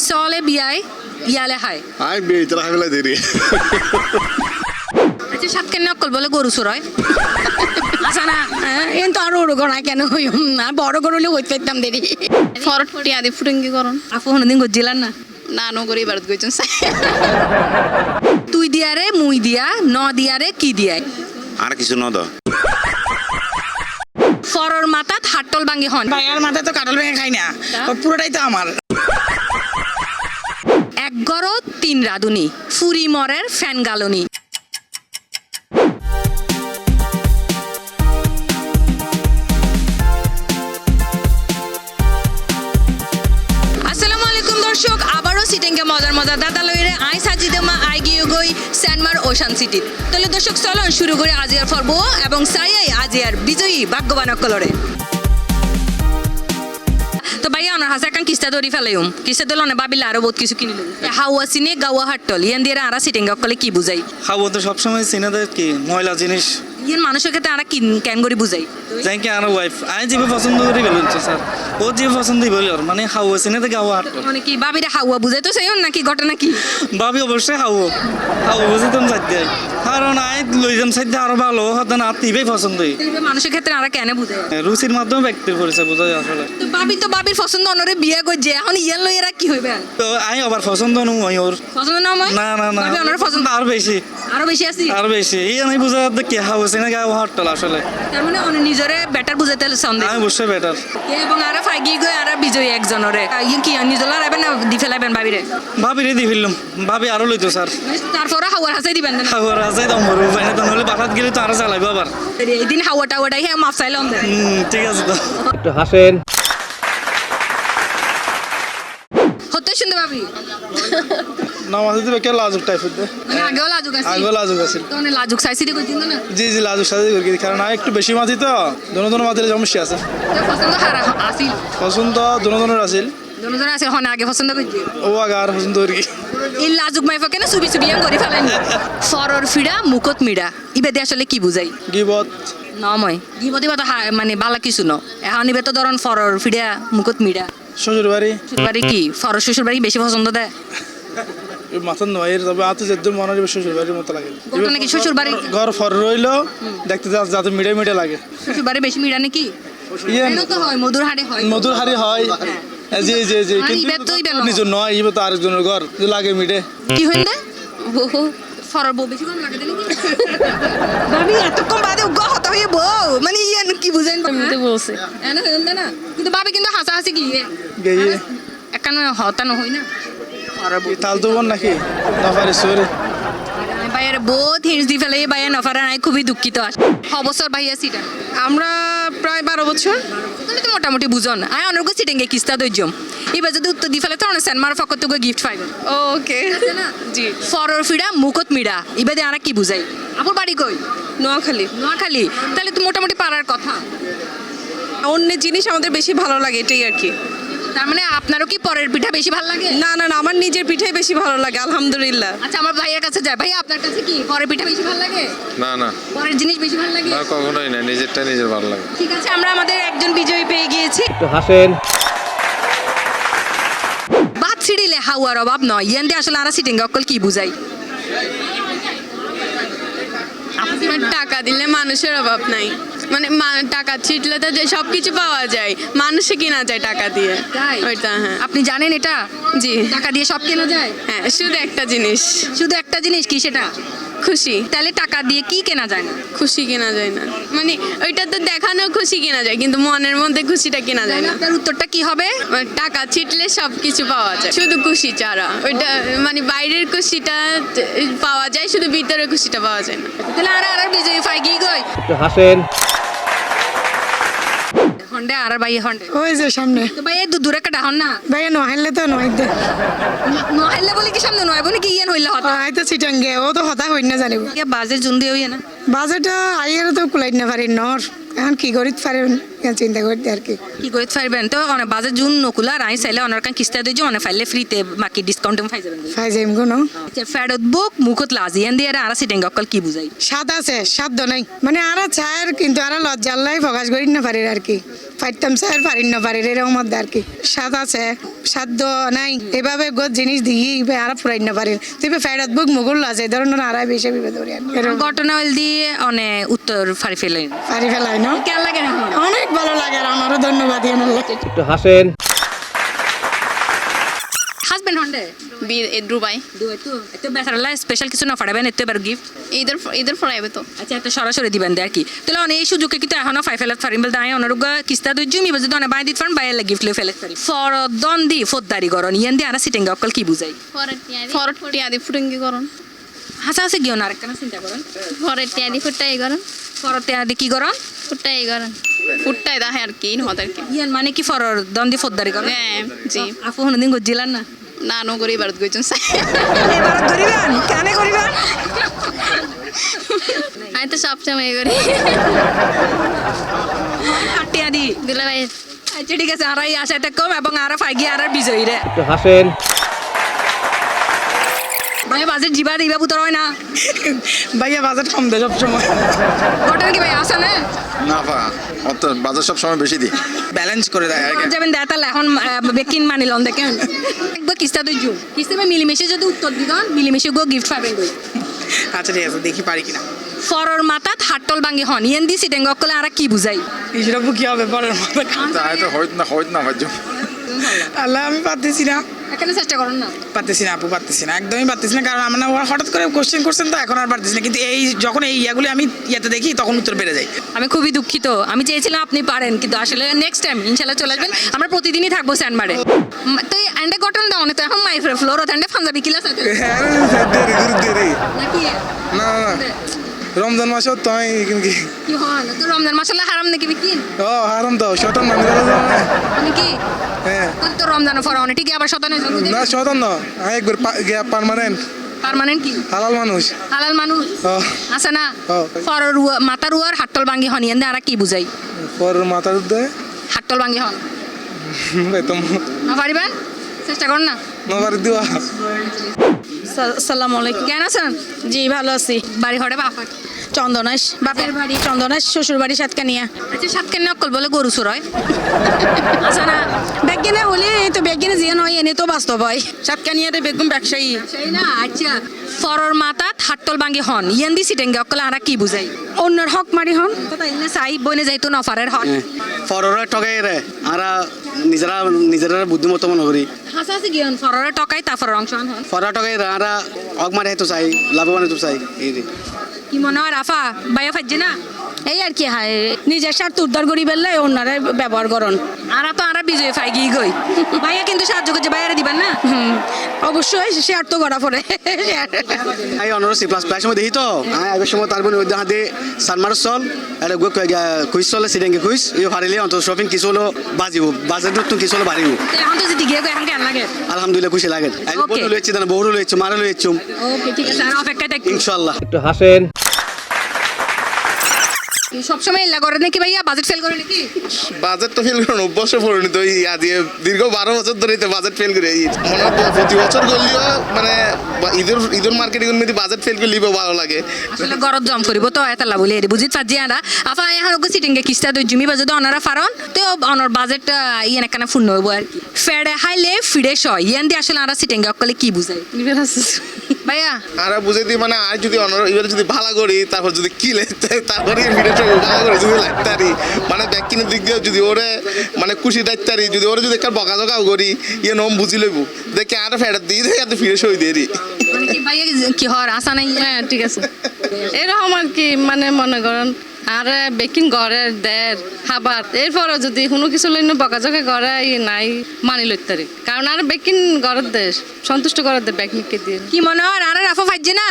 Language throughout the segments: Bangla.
সলে বিয়ায় ইয়ালে হায় আই বিয়ে তোরা হাগলা দেরি আচ্ছা সাত কেন অকল বলে গরু চুরয় আচ্ছা না এন তো আরো গড়া কেন আর বড় গরু হলে হইতে পারতাম দেরি ফরটি আদি ফুটঙ্গি করন আপু কোনদিন গজিলান না না নগরী ভারত গইছেন তুই দিয়ারে মুই দিয়া ন দিয়ারে কি দিয়াই আর কিছু নদ ফরর মাথাত হাট্টল ভাঙ্গি হন ভাইয়ার মাথায় তো কাটল ভেঙে খাই না ও পুরোটাই তো আমার এক গড় তিন রাধুনি ফুরি মরের ফ্যান গালনি আসসালামু আলাইকুম দর্শক আবারও সিটিংকে মজার মজার দাদা লইরে আই সাজিদমা আই গিয়ে গই স্যানমার ওশান সিটি তাহলে দর্শক চলন শুরু করে আজিয়ার পর্ব এবং সাইয়াই আজিয়ার বিজয়ী ভাগ্যবান অকলরে তো ভাইয়া আমার হাসা কান কিস্তা ধরি ফেলাইম কিস্তা দিল না ভাবিলে আরো বহুত কিছু কিনিল হাওয়া সিনে গাওয়া হাট্টল ইয়ান দিয়ে আরা সিটিং অকলে কি বুঝাই খাবো তো সবসময় চিনাদের কি ময়লা জিনিস ইয়ান মানুষের ক্ষেত্রে আরা কেন করে বুঝাই যাই কি আর ওয়াইফ আমি যেভাবে পছন্দ করি বলছে স্যার ও যে পছন্দই বলি ওর মানে খাওয়া চিনাতে গাওয়া হাট মানে কি ভাবিরে হাওয়া বুঝাই তো সেই নাকি ঘটনা কি ভাবি অবশ্যই খাবো খাবো বুঝে তুমি সাইড দেয় কারণ আই লই যাম সাইড আরো ভালো হতো না তিবাই পছন্দই মানুষের ক্ষেত্রে আরা কেন বুঝাই রুচির মাধ্যমে ব্যক্তির পরিচয় বোঝা যায় আসলে তো ভাবির পছন্দ অনরে বিয়ে করছে এখন ইয়ান লই এরা কি হইবে তো আমি আবার পছন্দ নয় ওর পছন্দ না হয় না না না ভাবি অনরে পছন্দ আরো বেশি আরো বেশি আছে আরো বেশি এই আমি বুঝা যাচ্ছে কি খাওয়া চিনা গাওয়া হাটল আসলে তার মানে অন নিজরে বেটার বুঝাইতে সন্দেহ আমি অবশ্যই বেটার এবং আরা ফাইগি গই আরা বিজয়ী একজনরে ইয়ে কি নিজলা রাবেন না দি ফেলাবেন ভাবিরে ভাবি রেডি ফেললাম ভাবি আরো লইতো স্যার তারপরে হাওয়ার হাসাই দিবেন না খাওয়ার আছে তো মরু পাইনা তো নলে বাসাত গেলে তো আরো চালাইবো আবার এইদিন হাওয়া টাওয়াটাই হ্যাঁ মাফ চাইলাম ঠিক আছে তো একটু হাসেন হতে শুনতে ভাবি নামাজ দিবে কে লাজুক টাইপের দে মানে আগেও লাজুক আছে আগে লাজুক আছে তো মানে লাজুক চাইছি দি কইছিন না জি জি লাজুক সাথে করি কারণ আমি একটু বেশি মাঝি তো দোনো মাঝিলে সমস্যা আছে তো পছন্দ হারা আসিল পছন্দ দোনো আছিল দুজন আছে হন আগে পছন্দ করছি ও আগে আর পছন্দ করি এই লাজুক মাইফা কেন সুবি সুবি আম করি ফেলেন ফরর ফিড়া মুকত মিড়া ইবেদে আসলে কি বুঝাই গিবত নময় গিবতি বাতা মানে বালা কিছু ন এখন ইবে তো ধরন ফরর ফিড়া মুকত মিড়া শ্বশুর বাড়ি শ্বশুরবাড়ি কি ফরর শ্বশুরবাড়ি বেশি পছন্দ দেয় মাথার নয়ের তবে আতে যেতে মনে হয় শ্বশুর বাড়ির মতো লাগে ঘটনা নাকি শ্বশুরবাড়ি ঘর ফর রইলো দেখতে যাতে মিডে মিডে লাগে শ্বশুরবাড়ি বেশি মিড়া নাকি ইয়ে কেন তো হয় মধুর হাড়ে হয় মধুর হারি হয় জি জি জি আর ইবে তো ইবে কিন্তু নয়। নিজের নয় ইবে তো আরেকজনের ঘর যে লাগে মিডে কি হইন দে ফরর বউ বেশি কম লাগে নাকি ভাবি এত কম বাদে গো হতা হয়ে বউ মানে ইয়ান কি বুঝেন এমনিতে বলছে এনা হইন না কিন্তু ভাবি কিন্তু হাসা হাসি কি গেয়ে একানো হতা ন হই না ফরর বউ তাল তো বোন নাকি নফারি সরে ভাইয়ের বহুত হিংস দি ফেলে এই ভাইয়া নফারা নাই খুবই দুঃখিত অবসর ভাইয়া সিটা আমরা প্রায় 12 বছর তুমি তো মোটামুটি বুঝন আয় অনর্গ সিটেঙ্গে কিস্তা দইজম এবার যদি উত্তর দি ফেলে তো অনেক সেনমার ফকত তোকে গিফট পাইবেন ওকে জি ফরর ফিডা মুকত মিডা ইবাদে আরা কি বুঝাই আপুর বাড়ি কই নোয়াখালী নোয়াখালী তাহলে তো মোটামুটি পারার কথা অন্য জিনিস আমাদের বেশি ভালো লাগে এটাই আর কি তার মানে আপনারও কি পরের পিঠা বেশি ভালো লাগে না না না আমার নিজের পিঠাই বেশি ভালো লাগে আলহামদুলিল্লাহ আচ্ছা আমার ভাইয়ের কাছে যায় ভাইয়া আপনার কাছে কি পরের পিঠা বেশি ভালো লাগে না না পরের জিনিস বেশি ভালো লাগে না কখনোই না নিজেরটা নিজের ভালো লাগে ঠিক আছে আমরা আমাদের একজন বিজয়ী পেয়ে গিয়েছি একটু হাসেন বাদ ছিড়িলে হাওয়ার অভাব নয় ইয়ান্দি আসলে আরা সিটিং অকল কি বুঝাই টাকা দিলে মানুষের অভাব নাই মানে টাকা ছিটলে তো যে সবকিছু পাওয়া যায় মানুষে কিনা যায় টাকা দিয়ে তাই? ওইটা হ্যাঁ আপনি জানেন এটা জি টাকা দিয়ে সব কেনা যায় হ্যাঁ শুধু একটা জিনিস শুধু একটা জিনিস কি সেটা খুশি তাহলে টাকা দিয়ে কি কেনা যায় না খুশি কেনা যায় না মানে ওইটা তো দেখানো খুশি কেনা যায় কিন্তু মনের মধ্যে খুশিটা কেনা যায় তাহলে না আপনার উত্তরটা কি হবে মানে টাকা ছিটলে সব কিছু পাওয়া যায় শুধু খুশি ছাড়া ওইটা মানে বাইরের খুশিটা পাওয়া যায় শুধু ভিতরের খুশিটা পাওয়া যায় না তাহলে আর বিজয়ী ফাই গিয়ে গই একটু হাসেন হন্ডে আর ভাই হন্ডে ওই যে সামনে তো ভাই এই দূরে কাটা হন না ভাইয়া নহাইলে তো নয় দে নহাইলে বলি কি সামনে নয় বলি কি ইয়ান হইলে হতা আই তো চিটাঙ্গে ও তো হতা হই না জানিব বাজে জুন দিয়ে হইয়া না বাজেট আইয়ের তো কুলাই না পারি নর এখন কি করিতে পারেন চিন্তা করতে আর কি কি কইতে পারবেন তো অনেক বাজে জুন নকুলা আর আই চাইলে অনেক কিস্তা দিয়ে অনেক ফাইলে ফ্রিতে বাকি ডিসকাউন্ট পাই যাবেন ফাই যাইম কোনো আচ্ছা ফেরত বুক মুখত লাজিয়ান দিয়ে আর সিটিং অকল কি বুঝাই স্বাদ আছে সাধ্য নাই মানে আর চায়ের কিন্তু আর লজ্জাল্লাই প্রকাশ করি না পারি আর কি পাইতাম চায়ের পারি না পারি এরকম মধ্যে আর কি স্বাদ আছে সাধ্য নাই এভাবে গোদ জিনিস দিয়ে আর ফুরাই না পারি তুই ফেরত বুক মুগুল আছে এই ধরনের আর বেশি বিপদ করি আর কি। এরকম ঘটনা হল দিয়ে অনেক উত্তর ফারি ফেলেন পারি ফেলাই না কেন লাগে না অনেক ভালো লাগে আর আমারও ধন্যবাদ জানালে একটু হাসেন হাজবেন্ড হন্ডে দুবাই দুই তো এত বেচারালা স্পেশাল কিছু না ফাড়াবেন এত এবার গিফট ঈদের ফরাইবে তো আচ্ছা এত সরাসরি দিবেন দে আর কি তাহলে অনেক এই সুযোগে কিন্তু এখনো ফাই ফেলত ফারিম বলতে আমি অনুরোগ কিস্তা দুই জমি যদি অনেক বাই দিতে পারেন বাইরে গিফট লিয়ে ফেলত পারি ফরদন দি ফোদ্দারি করন ইয়ান দি আর সিটিং অকল কি বুঝাই ফরট টিয়াদি ফুটঙ্গি করুন হাসা আছে গিয়ে না আরেকখানা চিন্তা করেন ফরট টিয়াদি ফুটাই করুন ফরতে আদি কি করন ফুটাই করুন ফুটাই দাহে আর কি নহত আর কি ইয়ান মানে কি ফরর দন দি ফোদ্দারি করন হ্যাঁ জি আপু হনদিন গজিলান না না নো করি ভারত গইছেন এবার করিবেন কানে করিবেন আমি তো সব সময় করি হাট্টি আদি দিলা ভাই আচ্ছা ঠিক আছে আর এই আশাটা কম এবং আর ফাইগি আর বিজয়ী রে একটু হাসেন ভাই বাজেট জিবা দিবা পুতর হয় না ভাইয়া বাজেট কম দেয় সবসময় ঘটনা কি ভাই আসা না না পা অত বাজার সব সময় বেশি দিই ব্যালেন্স করে দেয় আর কি যাবেন দেখাল এখন বেকিন মানিলন দেখেন একবার কিস্তা দুই জু কিস্তা মিলিমিশে যদি উত্তর দিগন মিলিমিশে গো গিফট পাবেন গই আচ্ছা ঠিক আছে দেখি পারি কিনা ফরর মাথাত হাট্টল ভাঙ্গি হন ইয়েন দি সিটেং গকলে আর কি বুঝাই ইসরা কি হবে পরের মতো তাই তো হইত না ভাজ্য আল্লাহ আমি পারতেছি না এখানে চেষ্টা করুন না পারতেছি না আপু পারতেছি না একদমই পারতেছি না কারণ আমরা ওরা হঠাৎ করে কোশ্চেন করছেন তো এখন আর পারতেছি না কিন্তু এই যখন এই ইয়াগুলি আমি ইয়াতে দেখি তখন উত্তর বেড়ে যায় আমি খুবই দুঃখিত আমি চেয়েছিলাম আপনি পারেন কিন্তু আসলে নেক্সট টাইম ইনশাল্লাহ চলে আসবেন আমরা প্রতিদিনই থাকবো স্যান্ডমারে তো এন্ডে গঠন দাও না তো এখন মাই ফ্লোর ওখানে পাঞ্জাবি কিলা সাথে নাকি না না রমজান মাসে তো আমি কিন্তু কি হন তো রমজান মাসাল্লাহ হারাম নাকি বিকিন ও হারাম তো শতান মানুষ মানে কি হ্যাঁ তো রমজান ফর অনেক ঠিক আবার শতানে না শতান না আমি একবার পারমানেন্ট পার্মানেন্ট কি হালাল মানুষ হালাল মানুষ ও আছে না ও। ফরর মাতার উয়ার হাট্টল ভাঙ্গি হন ইয়ান আর কি বুঝাই পর মাথার উদ্দে হাট্টল ভাঙ্গি হন বেতম না পারিবেন চেষ্টা করুন না নবার দিওয়া আসসালামু আলাইকুম কেন আছেন জি ভালো আছি বাড়ি হরে বাপা চন্দনাস বাপের বাড়ি চন্দনাস শ্বশুর বাড়ি সাতকানিয়া আচ্ছা সাতকেন নকল বলে গরু চুর হয় আছে না ব্যাগিনে হলে এই তো ব্যাগিনে যে নয় এনে তো বাস্তব হয় সাতকানিয়াতে বেগুন ব্যবসায়ী সেই না আচ্ছা ফরর মাতাত হাট্টল ভাঙ্গি হন ইয়ান দি সিটেঙ্গে অকলে আর কি বুঝাই অন্যের হক মারি হন তো তাই না চাই বইনে যাইতো নফারের হন ফররা ঠগাই রে আরা নিজেরা বুদ্ধিমত্ত মনে করি হাসা আছে কি হন ফররে টকাই তারপর অংশ হন ফররা ঠগাই রে আরা অগ মারে তো চাই লাভবান তো চাই এই রে কি মনে হয় রাফা বাইয়া ফাজছে না এই আর কি হয় নিজের স্বার্থ উদ্ধার করি বেললে অন্যরা ব্যবহার করন আরা তো আরা বিজয় ফাই গিয়ে গই ভাইয়া কিন্তু সাহায্য করছে বাইরে দিবেন না অবশ্যই সে আর তো গড়া পড়ে আই অনর সি প্লাস প্লাস সময় দেখি তো আই আগে সময় তার বনে ওই হাতে সানমার চল এটা গো কুইজ চলে সিডেঙ্গে কুইজ এই হারিলে অন্ত শপিং কিছু হলো বাজিব বাজেট তো কিছু হলো বাড়িব এখন তো যদি গিয়ে এখন কেন লাগে আলহামদুলিল্লাহ খুশি লাগে আমি Okay. বড় লইছি না বড় লইছি মারা লইছি ওকে ঠিক আছে আর অপেক্ষায় থাকি ইনশাআল্লাহ একটু হাসেন সবসময় এল্লা করে নাকি ভাইয়া বাজেট ফেল করে নাকি বাজেট তো ফেল করার অভ্যাসে পরিণত এই আজ দীর্ঘ 12 বছর ধরে তো বাজেট ফেল করে এই মনে হয় প্রতি বছর করলেও মানে ঈদের মার্কেটিং মধ্যে বাজেট ফেল করলেই ভালো লাগে আসলে গরত জম করিব তো এতলা বলে এরি বুঝিত পাজি আরা আফা এখন ওকে সিটিংগে কিস্তা দই জমি বাজে অনারা ফারন তো অনর বাজেট ইয়েন একখানা ফুন হইব আর কি ফেড়ে হাইলে ফিড়ে শয় ইয়ান দি আসলে আরা সিটিংগে অকলে কি বুঝাই ভাইয়া আর বুঝে দিই মানে আর যদি এবার যদি ভালো করি তারপর যদি কিলে তারপরে ভিডিওটা ভালো করে যদি লাগতারি মানে ব্যাগ কিনে দিক দিয়ে যদি ওরে মানে খুশি ডাকতারি যদি ওরে যদি একটা বকাঝকাও করি ইয়ে নম বুঝি লইব দেখে আর ফেরত দিই দেখে আর ফিরে সই দিয়ে দিই মানে কি ভাইয়া কি হর আসা নাই হ্যাঁ ঠিক আছে এরকম আর কি মানে মনে করেন আর বেকিং ঘরের দের খাবার এরপরও যদি কোনো কিছু লইন বকাঝকা করে নাই মানি লইতে পারি কারণ আর বেকিং ঘরের দেশ সন্তুষ্ট করার দে বেকিংকে দিয়ে কি মনে হয় আর রাফা ফাইজে না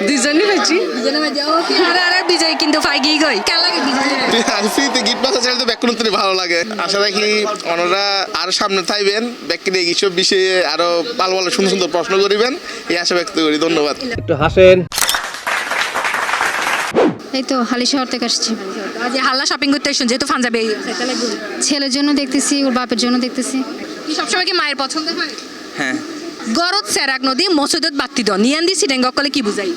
দুজনই হয়েছি দুজনে বাজে ওকে আর বিজয় কিন্তু ফাই গই গই কেন লাগে বিজয় আর ফ্রিতে গিফট পাশা চাইলে তো ব্যাগ কিনতে ভালো লাগে আশা রাখি ওনারা আরো সামনে থাকবেন ব্যাগ কিনে এইসব বিষয়ে আরো ভালো ভালো সুন্দর সুন্দর প্রশ্ন করিবেন এই আশা ব্যক্ত করি ধন্যবাদ একটু হাসেন এই তো হালি শহর থেকে আসছি। আজ হাল্লা শপিং করতে এসেছেন যেহেতু পাঞ্জাবে ছেলের জন্য দেখতেছি, ওর বাপের জন্য দেখতেছি। কি সবসময় কি মায়ের পছন্দ হয়? হ্যাঁ গরত সেরাক নদী মসজিদত বাত্তি দ নিয়ান্দি সিটেঙ্গ কলে কি বুঝাই?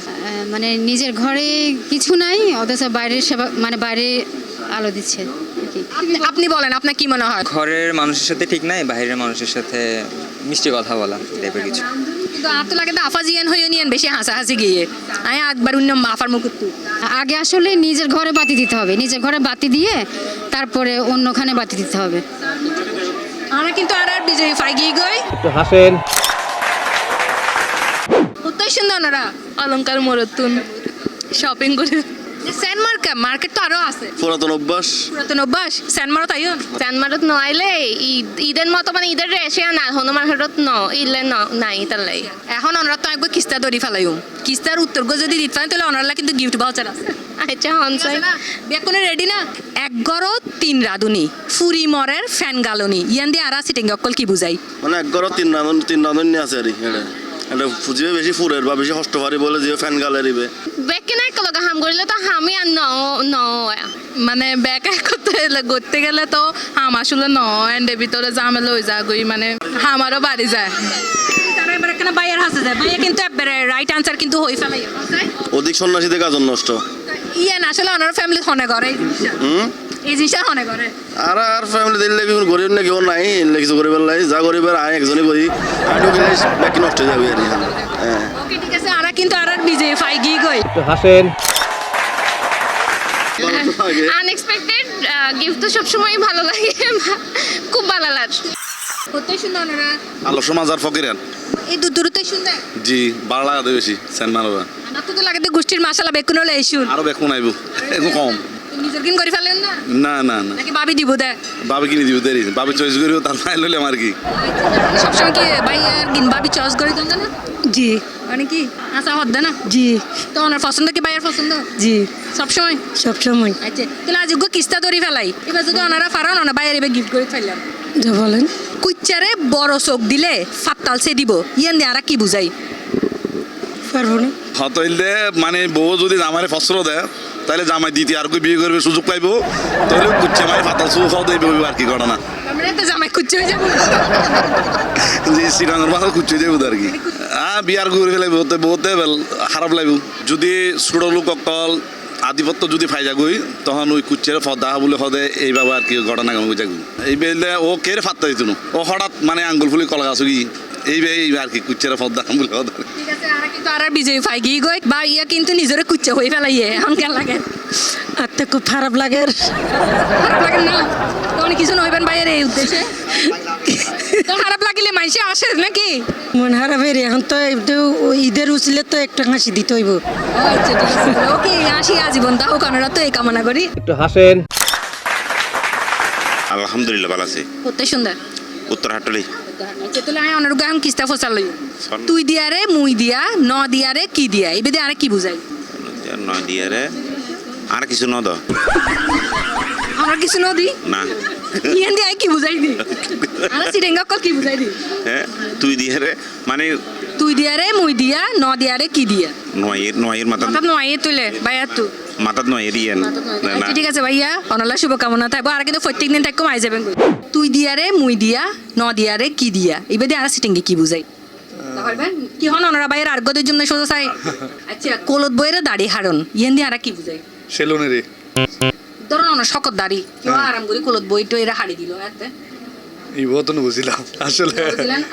মানে নিজের ঘরে কিছু নাই, অথচ বাইরের সেবা, মানে বাইরে আলো দিচ্ছে আর কি। আপনি বলেন আপনার কি মনে হয়? ঘরের মানুষের সাথে ঠিক নাই, বাইরের মানুষের সাথে মিষ্টি কথা বলা টাইপের কিছু। কিন্তু আর তো লাগে তো আফা জিয়ান হয়ে নিয়েন বেশি হাসাহাসি গিয়ে আমি একবার অন্য আফার মুখ তুই আগে আসলে নিজের ঘরে বাতি দিতে হবে, নিজের ঘরে বাতি দিয়ে তারপরে অন্যখানে বাতি দিতে হবে। আমরা কিন্তু আর বিজয়ী ফাই গিয়ে গই হাসেন উত্তর সুন্দর ওনারা অলঙ্কার মরতুন শপিং করে সেন্ট মার্কেট তো আরো আছে পুরাতন অভ্যাস। পুরাতন অভ্যাস সেন্ট মার্কেট আইন চানমারত নইলে ঈদের মতো মানে ঈদের রেসে না হনুমান হাটত ন ইলে ন নাই তালাই এখন ওনারা তো একবার কিস্তা দড়ি ফেলাইম কিস্তার উত্তর গো যদি দিতে পারেন তাহলে ওনারা কিন্তু গিফট ভাউচার আছে আচ্ছা হনসাই বেকনে রেডি না এক গড় তিন রাধুনি ফুরি মরের ফ্যান গালনি ইয়ান দিয়ে আর সিটিং অকল কি বুঝাই মানে এক ঘর তিন রাঁধন নিয়ে আছে আর কি। এটা ফুজিবে বেশি ফুরের বা বেশি হষ্ট পারি বলে যে ফ্যান গালে দিবে। বেকে নাই কলকা হাম করিলে তো হামি আর ন ন মানে ব্যাক করতে গেলে তো হাম আসলে নয় ভিতরে জামেলা হয়ে যা গই, মানে হামারও বাড়ি যায়। তারা এবার এখানে বাইয়ের হাসে যায় বাইয়ে কিন্তু একবারে রাইট আনসার কিন্তু হই ফেলাই অধিক সন্ন্যাসীদের গাজন নষ্ট। ইয়ান আসলে ওনার ফ্যামিলি হনে করে এই জিনিসটা হনে করে আর ফ্যামিলি দিলে কোনো গরিব না কেউ নাই, এলে কিছু গরিবের লাই যা গরিবের আয় একজনই করি আর ঢুকিলে ব্যাকি নষ্ট হয়ে যাবে আর কি। হ্যাঁ ওকে ঠিক আছে আর কিন্তু আর বিজয় ফাই গিয়ে গই হাসেন আনএক্সপেক্টেড গিফট তো সবসময় ভালো লাগে, খুব ভালো লাগে। কোথায় শুনলো ওনারা আলো সমাজ আর ফকিরান এই দূরত্বই শুনতে জি ভালো লাগাতে বেশি সেন মারবা আমার তো লাগে গোষ্ঠীর মাসালা বেকুন হলে এই শুন আরো বেকুন আইব একটু কম। নিজের কিন করে ফেলেন না না না না নাকি ভাবি দিব দে বাবে কিনে দিব দেরি বাবে চয়েস করিও তার নাই লইলে আমার কি সবসময় কি ভাই আর কিন ভাবি চয়েস করে দেন না জি মানে কি আশা হদ্দে না জি তো ওনার পছন্দ কি ভাইয়ের পছন্দ জি সবসময় সবসময়। আচ্ছা তাহলে আজ কিস্তা ধরে ফেলাই এবার যদি ওনারা ফারান ওনা ভাইয়ের এবার গিফট করে ফেললাম যা বলেন কুচ্চারে বড় চোখ দিলে ফাত্তাল সে দিব ইয়ান দিয়ে আর কি বুঝাই পারবো না। হতইলে মানে বউ যদি জামারে ফসল দেয় তাহলে জামাই দিতে আর কই বিয়ে করবে সুযোগ পাইবো তাহলে কুচ্চা মারে ফাতাল সুযোগ খাওয়া দেবে আর কি ঘটনা আমরা তো জামাই কুচ্চা হয়ে যাবো যে শ্রীরঙ্গের মাথা কুচ্চে যাবো আর কি। বিয়ার করে ফেলে বহুতে বহুতে খারাপ লাগবে যদি ছোট লোক অকল আধিপত্য যদি ফাইজা গই তখন ওই কুচ্চের ফদা বলে ফদে এইভাবে আর কি ঘটনা কেমন বুঝাগু এই বেলে ও কে ফাত্তা দিত ও হঠাৎ মানে আঙ্গুল ফুলি কলা গাছ কি এই আর কি কুচ্চের ফদা বলে ফদা ঠিক আছে আর কিন্তু আর বিজয় ফাই গিয়ে গই বা ইয়া কিন্তু নিজরে কুচ্চা হয়ে ফেলাইয়ে এখন কেন লাগে আর তো খুব খারাপ লাগে। খারাপ লাগে না তখন কিছু নইবেন ভাইয়ের এই উদ্দেশ্যে তো খারাপ লাগিলে মাইসে আসে নাকি মন খারাপ হয়ে এখন তো একটু ঈদের উচিলে তো একটা হাসি দিতে হইব। আচ্ছা ঠিক আছে ওকে আসি আজীবন তাও কানারা তো এই কামনা করি একটু হাসেন আলহামদুলিল্লাহ ভালো আছে। করতে সুন্দর উত্তর হাটলি আচ্ছা তাহলে আমি অনার গান কিস্তা ফসাল লই তুই দিয়ারে মুই দিয়া ন দিয়ারে কি দিয়া এই বেদে আরে কি বুঝাই নয় দিয়ে রে আর কিছু ন দাও আমার কিছু ন দি না ইয়ান দিয়ে কি বুঝাই দি আরে সিরেঙ্গা কল কি বুঝাই দি হ্যাঁ তুই দিয়ে রে মানে তুই দিয়ারে মুই দিয়া ন দিয়ারে কি দিয়া নয়ের মাথা মাথা নয় তুলে ভাইয়া তু মাথাত নয় দিয়ে না আচ্ছা ঠিক আছে ভাইয়া অনালা শুভকামনা থাকবো আর কিন্তু প্রত্যেক দিন থাকবো আই যাবেন তুই দিয়ারে মুই দিয়া ন দিয়ারে কি দিয়া এই বেদে আর সিটিঙ্গে কি বুঝাই কি হন ওনারা ভাইয়ের আর্গদের জন্য সোজা চাই আচ্ছা কোলত বইয়ের দাড়ি হারন ইয়ান দিয়ে আর কি বুঝাই সেলুনেরে ধরুন ওনার শকত দাড়ি কেউ আরাম করে কোলত বইটো এরা হাড়ি দিল এতে এই বহুত বুঝিলাম আসলে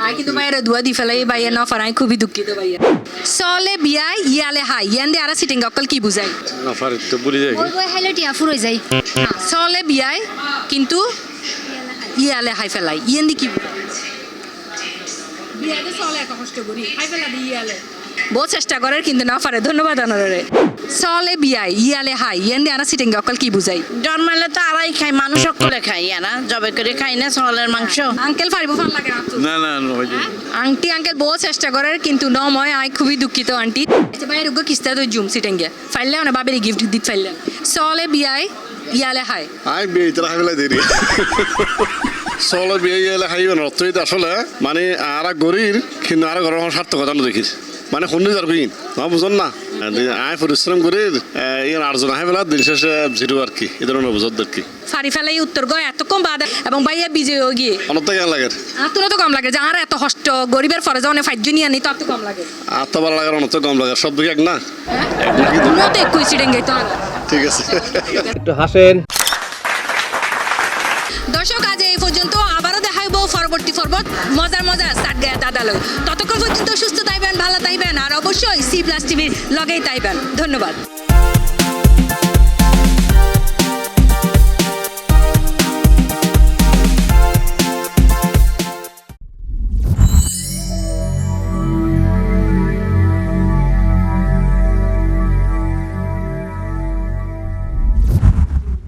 আই কিন্তু ভাইয়ের ধোয়া দি ফেলাই ভাইয়া না ফারাই খুবই দুঃখিত ভাইয়া সলে বিয়াই ইয়ালে হাই ইয়ান দিয়ে আর সিটিং অকল কি বুঝাই না পারে তো বলি যায় ওই বই হাইলে টিয়া ফুরই যায়। সলে বিয়াই কিন্তু ইয়ালে হাই ফেলাই ইয়ান দি কি বিয়াতে সলে এত কষ্ট করি হাই ফেলা দি ইয়ালে বহু চেষ্টা করে কিন্তু না পারে ধন্যবাদ অনরে সলে বিয়াই ইয়ালে হাই ইয়ান দিয়ে আর সিটিং অকল কি বুঝাই জন্মালে তো আড়াই খাই মানুষ সকলে খাই না জবে করে খাই না সলের মাংস আঙ্কেল পারিব ভাল লাগে না না না আন্টি আঙ্কেল বহু চেষ্টা করে কিন্তু নময় আই খুবই দুঃখিত আন্টি আচ্ছা ভাই রুগো কিস্তা তো জুম সিটেঙ্গে ফাইলে না বাবের গিফট দিতে ফাইলে সলে বিয়াই ইয়ালে হাই আই বিয়ে তো হাইলা দেরি সলো বিয়ে এলে হাইবে নর্থইতে আসলে মানে আর গরির কিন্তু আর গরম সার্থকতা দেখিস মানে শুনি আর কি তোমার বুঝন না আয় পরিশ্রম করে ইয়ার আর্জন আহে বেলা দিন শেষে জিরো আর কি এই ধরনের বুঝত আর কি ফারি ফেলাই উত্তর গয় এত কম বাদ এবং বাইয়া বিজয় গিয়ে অনত কেন লাগে আতুনো তো কম লাগে যে আর এত কষ্ট গরিবের ফরে যখন ফাইট জুনিয়া নি তো কম লাগে আর তো ভালো লাগে অনত কম লাগে সব দিকে এক না এক নাকি তুমিও তো একই সিটেঙ্গে তো ঠিক আছে একটু হাসেন। দর্শক আজ এই পর্যন্ত আবারও দেখাইব পরবর্তী পর্বত মজার মজার সাত গায়ে দাদা লোক ততক্ষণ পর্যন্ত সুস্থ থাকবেন ভালো থাকবেন আর অবশ্যই C+ টিভির লগেই থাকবেন ধন্যবাদ।